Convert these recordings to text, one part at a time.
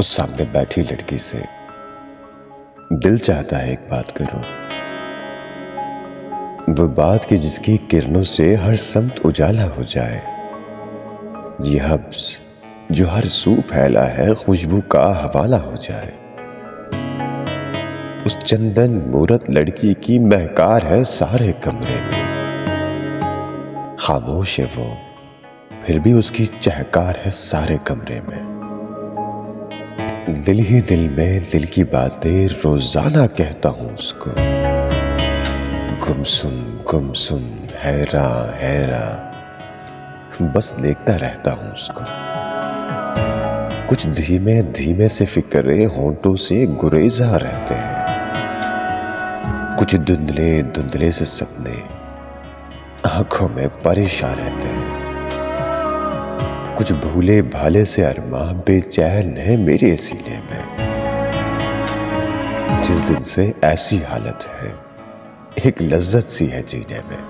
उस सामने बैठी लड़की से दिल चाहता है एक बात करूं, वो बात की जिसकी किरणों से हर समत उजाला हो जाए। ये हब्स जो हर सू फैला है खुशबू का हवाला हो जाए। उस चंदन मूरत लड़की की महकार है सारे कमरे में। खामोश है वो फिर भी उसकी चहकार है सारे कमरे में। दिल ही दिल में दिल की बातें रोजाना कहता हूं उसको। गुमसुम हैरा हैरा बस देखता रहता हूं उसको। कुछ धीमे धीमे से फिक्रे होंठों से गुरेजा रहते हैं। कुछ धुंधले धुंधले से सपने आंखों में परेशान रहते हैं। कुछ भूले भाले से अरमां बेचैन है मेरे सीने में। जिस दिन से ऐसी हालत है एक लज्जत सी है जीने में।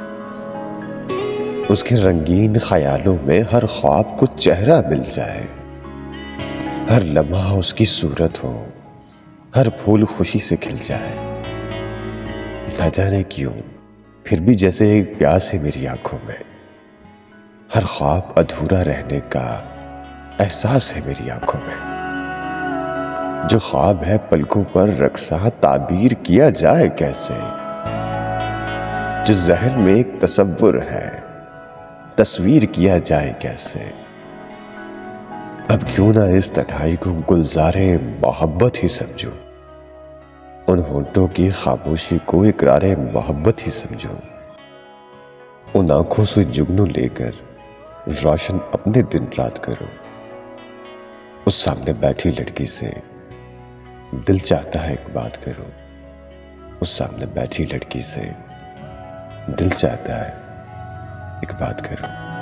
उसके रंगीन ख्यालों में हर ख्वाब को चेहरा मिल जाए। हर लम्हा उसकी सूरत हो, हर फूल खुशी से खिल जाए। न जाने क्यों फिर भी जैसे एक प्यास है मेरी आंखों में। हर ख्वाब अधूरा रहने का एहसास है मेरी आंखों में। जो ख्वाब है पलकों पर रक्सा ताबीर किया जाए कैसे। जो जहन में एक तसव्वुर है तस्वीर किया जाए कैसे। अब क्यों ना इस तन्हाई को गुलजारे मोहब्बत ही समझूं। उन होंठों की खामोशी को इकरारे मोहब्बत ही समझूं। उन आंखों से जुगनू लेकर रोशन अपने दिन रात करो। उस सामने बैठी लड़की से दिल चाहता है एक बात करूं। उस सामने बैठी लड़की से दिल चाहता है एक बात करूं।